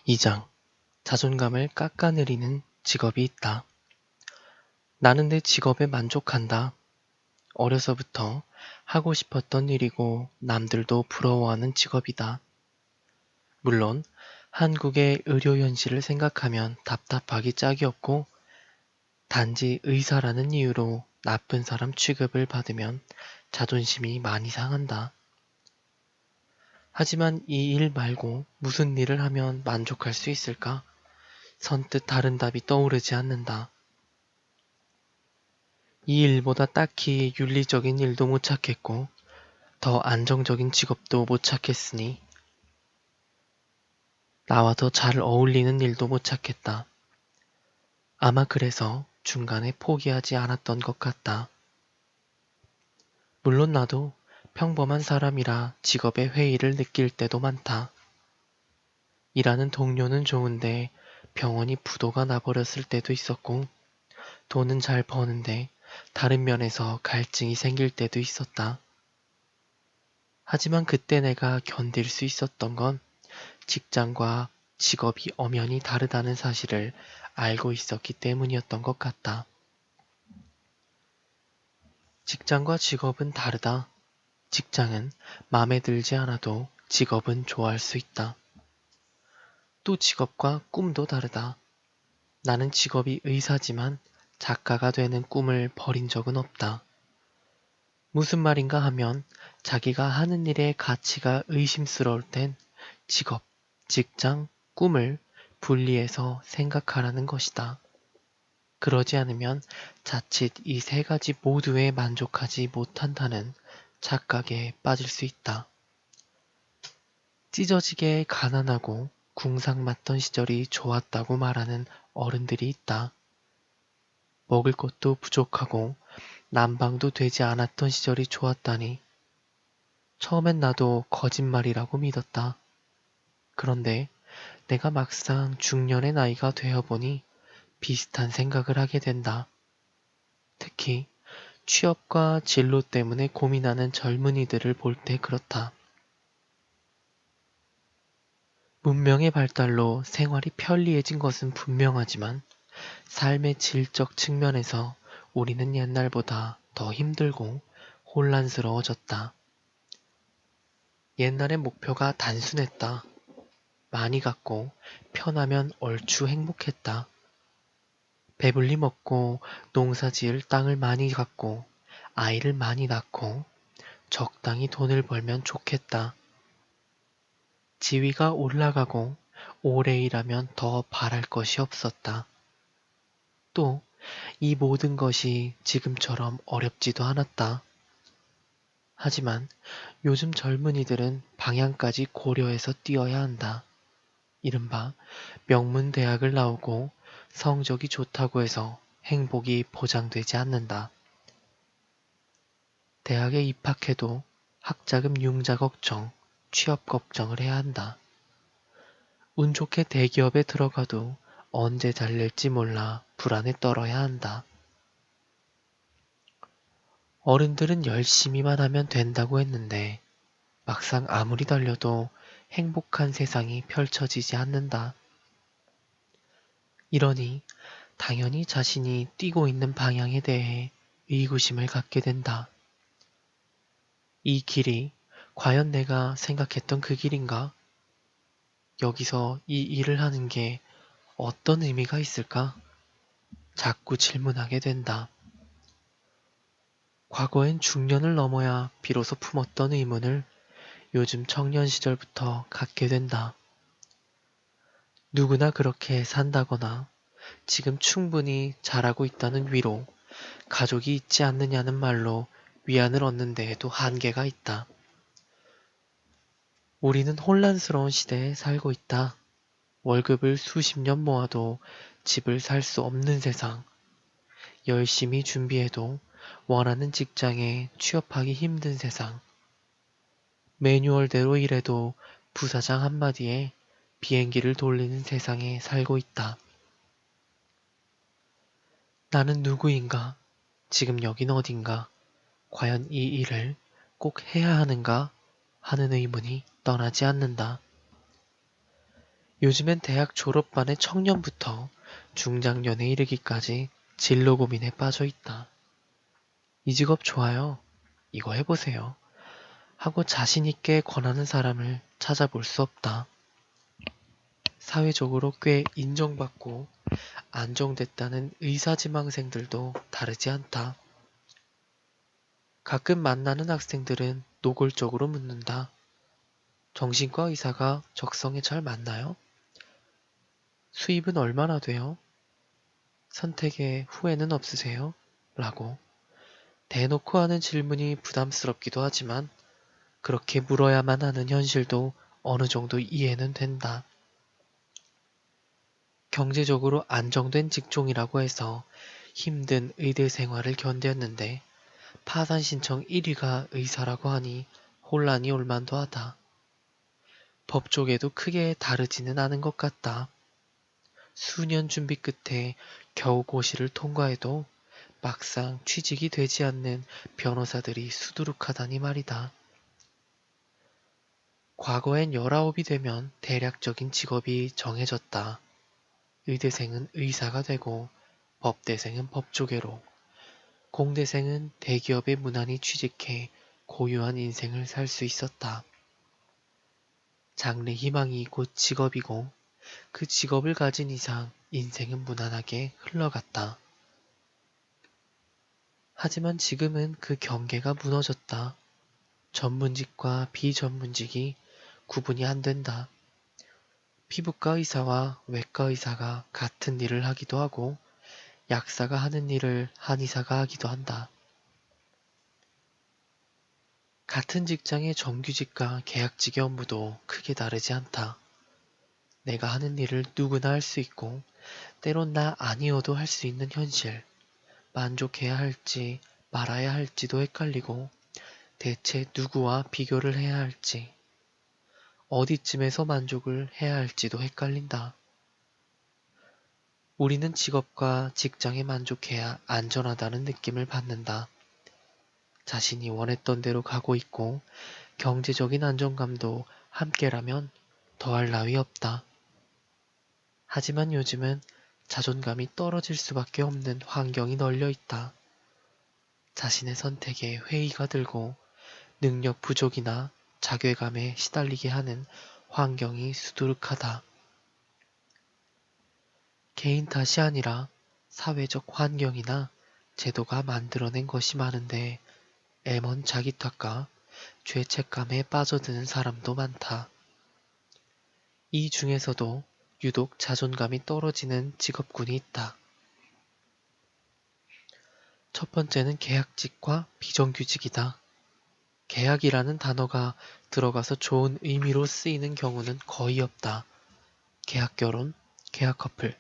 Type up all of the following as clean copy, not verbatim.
2장. 자존감을 깎아내리는 직업이 있다. 나는 내 직업에 만족한다. 어려서부터 하고 싶었던 일이고 남들도 부러워하는 직업이다. 물론 한국의 의료 현실을 생각하면 답답하기 짝이 없고 단지 의사라는 이유로 나쁜 사람 취급을 받으면 자존심이 많이 상한다. 하지만 이 일 말고 무슨 일을 하면 만족할 수 있을까? 선뜻 다른 답이 떠오르지 않는다. 이 일보다 딱히 윤리적인 일도 못 찾겠고 더 안정적인 직업도 못 찾겠으니 나와 더 잘 어울리는 일도 못 찾겠다. 아마 그래서 중간에 포기하지 않았던 것 같다. 물론 나도 평범한 사람이라 직업의 회의를 느낄 때도 많다. 일하는 동료는 좋은데 병원이 부도가 나버렸을 때도 있었고 돈은 잘 버는데 다른 면에서 갈증이 생길 때도 있었다. 하지만 그때 내가 견딜 수 있었던 건 직장과 직업이 엄연히 다르다는 사실을 알고 있었기 때문이었던 것 같다. 직장과 직업은 다르다. 직장은 마음에 들지 않아도 직업은 좋아할 수 있다. 또 직업과 꿈도 다르다. 나는 직업이 의사지만 작가가 되는 꿈을 버린 적은 없다. 무슨 말인가 하면 자기가 하는 일의 가치가 의심스러울 땐 직업, 직장, 꿈을 분리해서 생각하라는 것이다. 그러지 않으면 자칫 이 세 가지 모두에 만족하지 못한다는 착각에 빠질 수 있다. 찢어지게 가난하고 궁상 맞던 시절이 좋았다고 말하는 어른들이 있다. 먹을 것도 부족하고 난방도 되지 않았던 시절이 좋았다니. 처음엔 나도 거짓말이라고 믿었다. 그런데 내가 막상 중년의 나이가 되어보니 비슷한 생각을 하게 된다. 특히 취업과 진로 때문에 고민하는 젊은이들을 볼 때 그렇다. 문명의 발달로 생활이 편리해진 것은 분명하지만 삶의 질적 측면에서 우리는 옛날보다 더 힘들고 혼란스러워졌다. 옛날의 목표가 단순했다. 많이 갖고 편하면 얼추 행복했다. 배불리 먹고 농사 지을 땅을 많이 갖고 아이를 많이 낳고 적당히 돈을 벌면 좋겠다. 지위가 올라가고 오래 일하면 더 바랄 것이 없었다. 또 이 모든 것이 지금처럼 어렵지도 않았다. 하지만 요즘 젊은이들은 방향까지 고려해서 뛰어야 한다. 이른바 명문 대학을 나오고 성적이 좋다고 해서 행복이 보장되지 않는다. 대학에 입학해도 학자금 융자 걱정, 취업 걱정을 해야 한다. 운 좋게 대기업에 들어가도 언제 잘릴지 몰라 불안에 떨어야 한다. 어른들은 열심히만 하면 된다고 했는데 막상 아무리 달려도 행복한 세상이 펼쳐지지 않는다. 이러니 당연히 자신이 뛰고 있는 방향에 대해 의구심을 갖게 된다. 이 길이 과연 내가 생각했던 그 길인가? 여기서 이 일을 하는 게 어떤 의미가 있을까? 자꾸 질문하게 된다. 과거엔 중년을 넘어야 비로소 품었던 의문을 요즘 청년 시절부터 갖게 된다. 누구나 그렇게 산다거나 지금 충분히 잘하고 있다는 위로, 가족이 있지 않느냐는 말로 위안을 얻는 데에도 한계가 있다. 우리는 혼란스러운 시대에 살고 있다. 월급을 수십 년 모아도 집을 살 수 없는 세상. 열심히 준비해도 원하는 직장에 취업하기 힘든 세상. 매뉴얼대로 일해도 부사장 한마디에 비행기를 돌리는 세상에 살고 있다. 나는 누구인가? 지금 여긴 어딘가? 과연 이 일을 꼭 해야 하는가? 하는 의문이 떠나지 않는다. 요즘엔 대학 졸업반의 청년부터 중장년에 이르기까지 진로 고민에 빠져 있다. 이 직업 좋아요. 이거 해보세요. 하고 자신있게 권하는 사람을 찾아볼 수 없다. 사회적으로 꽤 인정받고 안정됐다는 의사지망생들도 다르지 않다. 가끔 만나는 학생들은 노골적으로 묻는다. 정신과 의사가 적성에 잘 맞나요? 수입은 얼마나 돼요? 선택에 후회는 없으세요? 라고 대놓고 하는 질문이 부담스럽기도 하지만 그렇게 물어야만 하는 현실도 어느 정도 이해는 된다. 경제적으로 안정된 직종이라고 해서 힘든 의대 생활을 견뎠는데 파산 신청 1위가 의사라고 하니 혼란이 올 만도 하다. 법 쪽에도 크게 다르지는 않은 것 같다. 수년 준비 끝에 겨우 고시를 통과해도 막상 취직이 되지 않는 변호사들이 수두룩하다니 말이다. 과거엔 19이 되면 대략적인 직업이 정해졌다. 의대생은 의사가 되고 법대생은 법조계로, 공대생은 대기업에 무난히 취직해 고유한 인생을 살 수 있었다. 장래 희망이 곧 직업이고 그 직업을 가진 이상 인생은 무난하게 흘러갔다. 하지만 지금은 그 경계가 무너졌다. 전문직과 비전문직이 구분이 안 된다. 피부과 의사와 외과 의사가 같은 일을 하기도 하고 약사가 하는 일을 한의사가 하기도 한다. 같은 직장의 정규직과 계약직의 업무도 크게 다르지 않다. 내가 하는 일을 누구나 할 수 있고 때론 나 아니어도 할 수 있는 현실. 만족해야 할지 말아야 할지도 헷갈리고 대체 누구와 비교를 해야 할지 어디쯤에서 만족을 해야 할지도 헷갈린다. 우리는 직업과 직장에 만족해야 안전하다는 느낌을 받는다. 자신이 원했던 대로 가고 있고 경제적인 안정감도 함께라면 더할 나위 없다. 하지만 요즘은 자존감이 떨어질 수밖에 없는 환경이 널려 있다. 자신의 선택에 회의가 들고 능력 부족이나 자괴감에 시달리게 하는 환경이 수두룩하다. 개인 탓이 아니라 사회적 환경이나 제도가 만들어낸 것이 많은데 애먼 자기 탓과 죄책감에 빠져드는 사람도 많다. 이 중에서도 유독 자존감이 떨어지는 직업군이 있다. 첫 번째는 계약직과 비정규직이다. 계약이라는 단어가 들어가서 좋은 의미로 쓰이는 경우는 거의 없다. 계약 결혼, 계약 커플,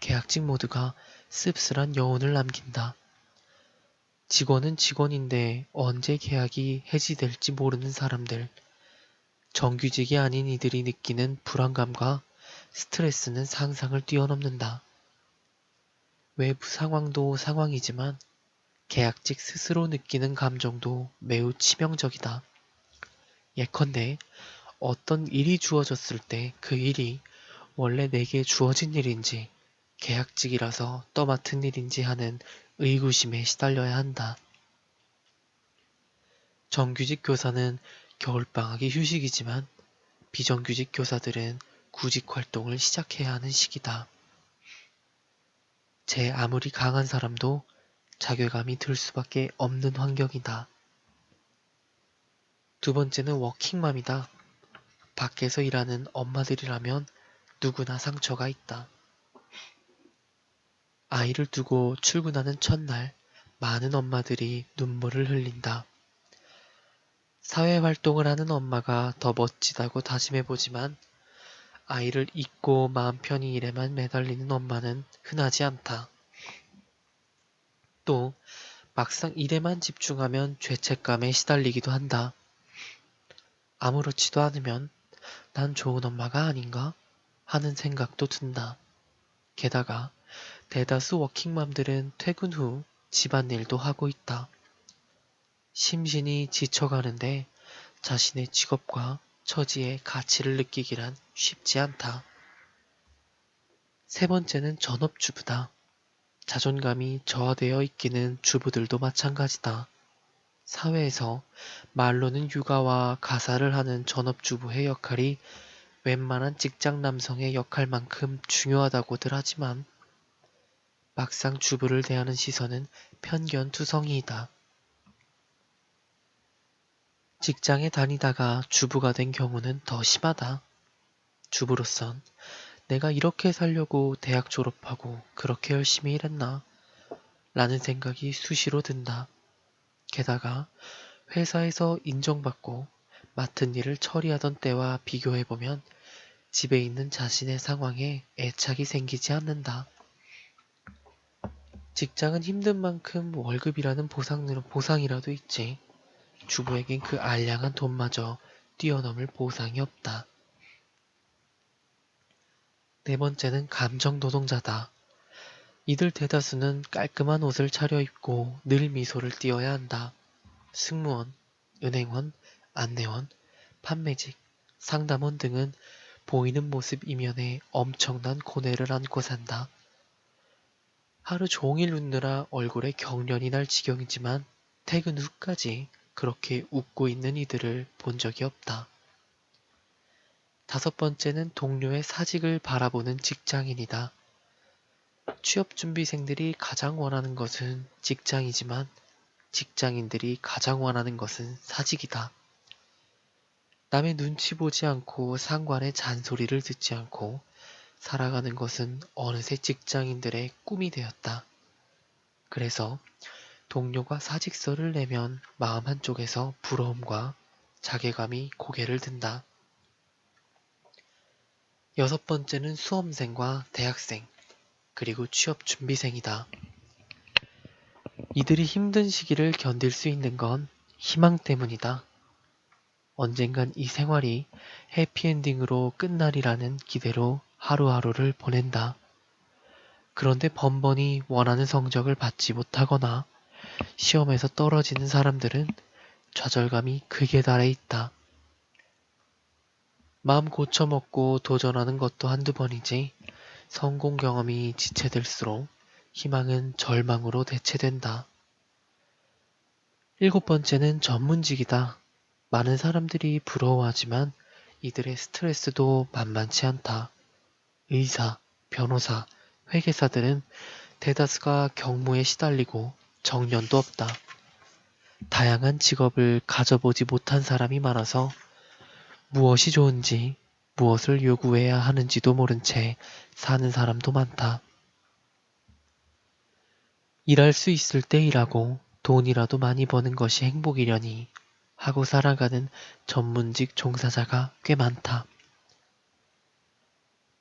계약직 모두가 씁쓸한 여운을 남긴다. 직원은 직원인데 언제 계약이 해지될지 모르는 사람들, 정규직이 아닌 이들이 느끼는 불안감과 스트레스는 상상을 뛰어넘는다. 외부 상황도 상황이지만 계약직 스스로 느끼는 감정도 매우 치명적이다. 예컨대 어떤 일이 주어졌을 때 그 일이 원래 내게 주어진 일인지 계약직이라서 떠맡은 일인지 하는 의구심에 시달려야 한다. 정규직 교사는 겨울방학이 휴식이지만 비정규직 교사들은 구직 활동을 시작해야 하는 시기다. 제 아무리 강한 사람도 자괴감이 들 수밖에 없는 환경이다. 두 번째는 워킹맘이다. 밖에서 일하는 엄마들이라면 누구나 상처가 있다. 아이를 두고 출근하는 첫날 많은 엄마들이 눈물을 흘린다. 사회활동을 하는 엄마가 더 멋지다고 다짐해보지만 아이를 잊고 마음 편히 일에만 매달리는 엄마는 흔하지 않다. 또 막상 일에만 집중하면 죄책감에 시달리기도 한다. 아무렇지도 않으면 난 좋은 엄마가 아닌가 하는 생각도 든다. 게다가 대다수 워킹맘들은 퇴근 후 집안일도 하고 있다. 심신이 지쳐가는데 자신의 직업과 처지의 가치를 느끼기란 쉽지 않다. 세 번째는 전업주부다. 자존감이 저하되어 있기는 주부들도 마찬가지다. 사회에서 말로는 육아와 가사를 하는 전업주부의 역할이 웬만한 직장 남성의 역할만큼 중요하다고들 하지만 막상 주부를 대하는 시선은 편견투성이이다. 직장에 다니다가 주부가 된 경우는 더 심하다. 주부로선 내가 이렇게 살려고 대학 졸업하고 그렇게 열심히 일했나? 라는 생각이 수시로 든다. 게다가 회사에서 인정받고 맡은 일을 처리하던 때와 비교해보면 집에 있는 자신의 상황에 애착이 생기지 않는다. 직장은 힘든 만큼 월급이라는 보상이라도 있지. 주부에겐 그 알량한 돈마저 뛰어넘을 보상이 없다. 네 번째는 감정 노동자다. 이들 대다수는 깔끔한 옷을 차려입고 늘 미소를 띄어야 한다. 승무원, 은행원, 안내원, 판매직, 상담원 등은 보이는 모습 이면에 엄청난 고뇌를 안고 산다. 하루 종일 웃느라 얼굴에 경련이 날 지경이지만 퇴근 후까지 그렇게 웃고 있는 이들을 본 적이 없다. 다섯 번째는 동료의 사직을 바라보는 직장인이다. 취업준비생들이 가장 원하는 것은 직장이지만 직장인들이 가장 원하는 것은 사직이다. 남의 눈치 보지 않고 상관의 잔소리를 듣지 않고 살아가는 것은 어느새 직장인들의 꿈이 되었다. 그래서 동료가 사직서를 내면 마음 한쪽에서 부러움과 자괴감이 고개를 든다. 여섯 번째는 수험생과 대학생, 그리고 취업준비생이다. 이들이 힘든 시기를 견딜 수 있는 건 희망 때문이다. 언젠간 이 생활이 해피엔딩으로 끝나리라는 기대로 하루하루를 보낸다. 그런데 번번이 원하는 성적을 받지 못하거나 시험에서 떨어지는 사람들은 좌절감이 극에 달해 있다. 마음 고쳐먹고 도전하는 것도 한두 번이지 성공 경험이 지체될수록 희망은 절망으로 대체된다. 일곱 번째는 전문직이다. 많은 사람들이 부러워하지만 이들의 스트레스도 만만치 않다. 의사, 변호사, 회계사들은 대다수가 경무에 시달리고 정년도 없다. 다양한 직업을 가져보지 못한 사람이 많아서 무엇이 좋은지, 무엇을 요구해야 하는지도 모른 채 사는 사람도 많다. 일할 수 있을 때 일하고 돈이라도 많이 버는 것이 행복이려니 하고 살아가는 전문직 종사자가 꽤 많다.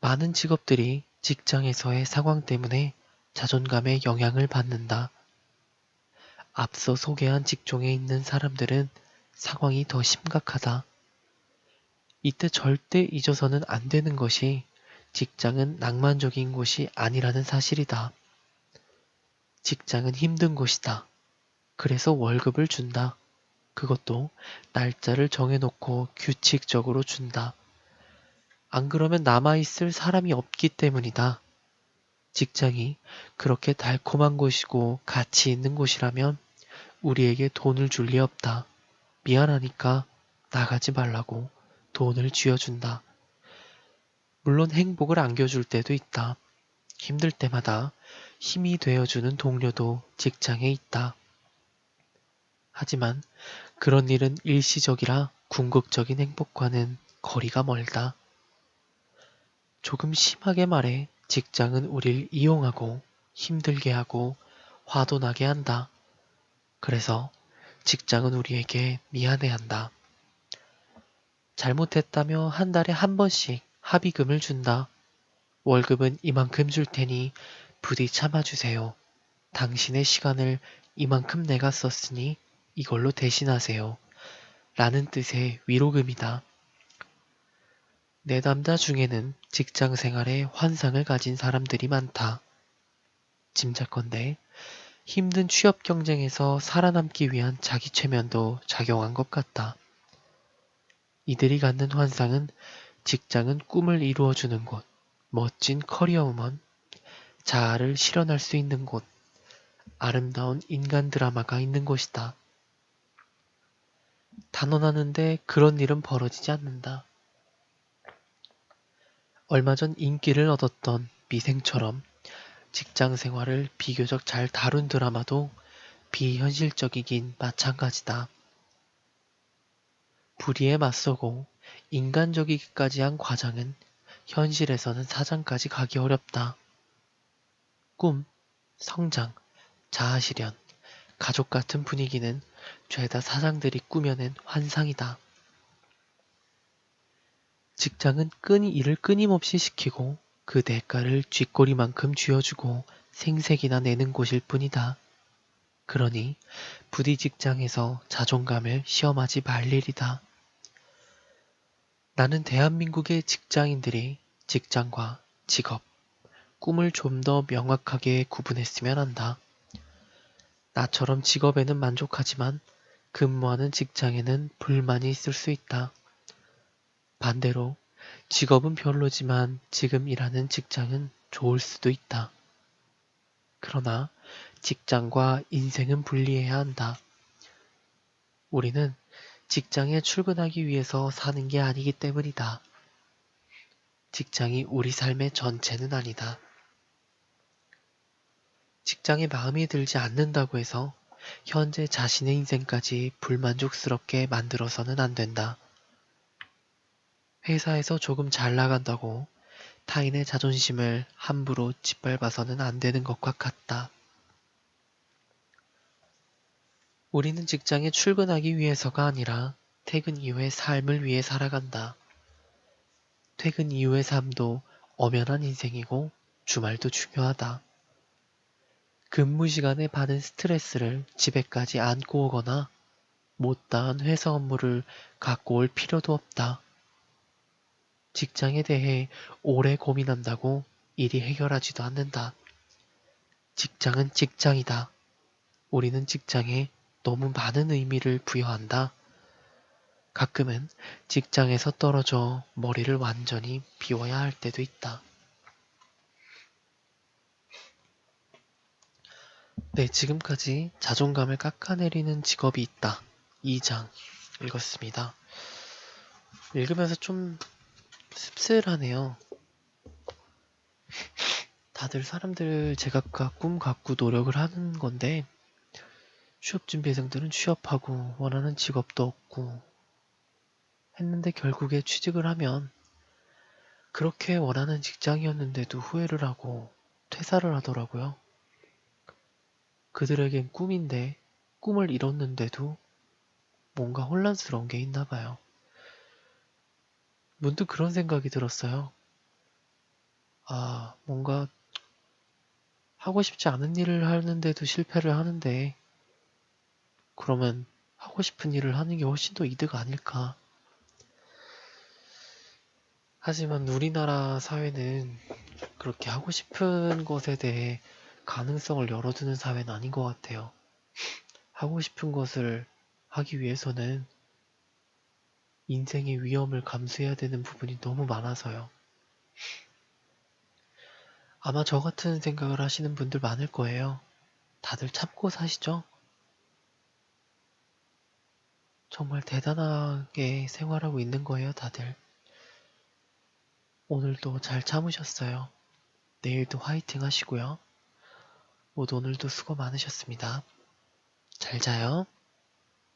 많은 직업들이 직장에서의 상황 때문에 자존감에 영향을 받는다. 앞서 소개한 직종에 있는 사람들은 상황이 더 심각하다. 이때 절대 잊어서는 안 되는 것이 직장은 낭만적인 곳이 아니라는 사실이다. 직장은 힘든 곳이다. 그래서 월급을 준다. 그것도 날짜를 정해놓고 규칙적으로 준다. 안 그러면 남아있을 사람이 없기 때문이다. 직장이 그렇게 달콤한 곳이고 가치 있는 곳이라면 우리에게 돈을 줄 리 없다. 미안하니까 나가지 말라고 돈을 쥐어준다. 물론 행복을 안겨줄 때도 있다. 힘들 때마다 힘이 되어주는 동료도 직장에 있다. 하지만 그런 일은 일시적이라 궁극적인 행복과는 거리가 멀다. 조금 심하게 말해 직장은 우릴 이용하고 힘들게 하고 화도 나게 한다. 그래서 직장은 우리에게 미안해한다. 잘못했다며 한 달에 한 번씩 합의금을 준다. 월급은 이만큼 줄 테니 부디 참아주세요. 당신의 시간을 이만큼 내가 썼으니 이걸로 대신하세요. 라는 뜻의 위로금이다. 내담자 중에는 직장 생활에 환상을 가진 사람들이 많다. 짐작컨대 힘든 취업 경쟁에서 살아남기 위한 자기 최면도 작용한 것 같다. 이들이 갖는 환상은 직장은 꿈을 이루어주는 곳, 멋진 커리어우먼, 자아를 실현할 수 있는 곳, 아름다운 인간 드라마가 있는 곳이다. 단언하는데 그런 일은 벌어지지 않는다. 얼마 전 인기를 얻었던 미생처럼 직장 생활을 비교적 잘 다룬 드라마도 비현실적이긴 마찬가지다. 불의에 맞서고 인간적이기까지 한 과장은 현실에서는 사장까지 가기 어렵다. 꿈, 성장, 자아실현, 가족 같은 분위기는 죄다 사장들이 꾸며낸 환상이다. 직장은 일을 끊임없이 시키고 그 대가를 쥐꼬리만큼 쥐어주고 생색이나 내는 곳일 뿐이다. 그러니 부디 직장에서 자존감을 시험하지 말 일이다. 나는 대한민국의 직장인들이 직장과 직업, 꿈을 좀 더 명확하게 구분했으면 한다. 나처럼 직업에는 만족하지만 근무하는 직장에는 불만이 있을 수 있다. 반대로 직업은 별로지만 지금 일하는 직장은 좋을 수도 있다. 그러나 직장과 인생은 분리해야 한다. 우리는 직장에 출근하기 위해서 사는 게 아니기 때문이다. 직장이 우리 삶의 전체는 아니다. 직장에 마음이 들지 않는다고 해서 현재 자신의 인생까지 불만족스럽게 만들어서는 안 된다. 회사에서 조금 잘 나간다고 타인의 자존심을 함부로 짓밟아서는 안 되는 것과 같다. 우리는 직장에 출근하기 위해서가 아니라 퇴근 이후의 삶을 위해 살아간다. 퇴근 이후의 삶도 엄연한 인생이고 주말도 중요하다. 근무 시간에 받은 스트레스를 집에까지 안고 오거나 못다한 회사 업무를 갖고 올 필요도 없다. 직장에 대해 오래 고민한다고 일이 해결하지도 않는다. 직장은 직장이다. 우리는 직장에 너무 많은 의미를 부여한다. 가끔은 직장에서 떨어져 머리를 완전히 비워야 할 때도 있다. 네, 지금까지 자존감을 깎아내리는 직업이 있다. 2장 읽었습니다. 읽으면서 좀 씁쓸하네요. 다들 사람들 제각각 꿈 갖고 노력을 하는 건데 취업준비생들은 취업하고 원하는 직업도 얻고 했는데 결국에 취직을 하면 그렇게 원하는 직장이었는데도 후회를 하고 퇴사를 하더라고요. 그들에겐 꿈인데 꿈을 이뤘는데도 뭔가 혼란스러운 게 있나 봐요. 문득 그런 생각이 들었어요. 아, 뭔가 하고 싶지 않은 일을 하는데도 실패를 하는데 그러면 하고 싶은 일을 하는 게 훨씬 더 이득 아닐까. 하지만 우리나라 사회는 그렇게 하고 싶은 것에 대해 가능성을 열어두는 사회는 아닌 것 같아요. 하고 싶은 것을 하기 위해서는 인생의 위험을 감수해야 되는 부분이 너무 많아서요. 아마 저 같은 생각을 하시는 분들 많을 거예요. 다들 참고 사시죠? 정말 대단하게 생활하고 있는 거예요, 다들. 오늘도 잘 참으셨어요. 내일도 화이팅 하시고요. 모두 오늘도 수고 많으셨습니다. 잘 자요.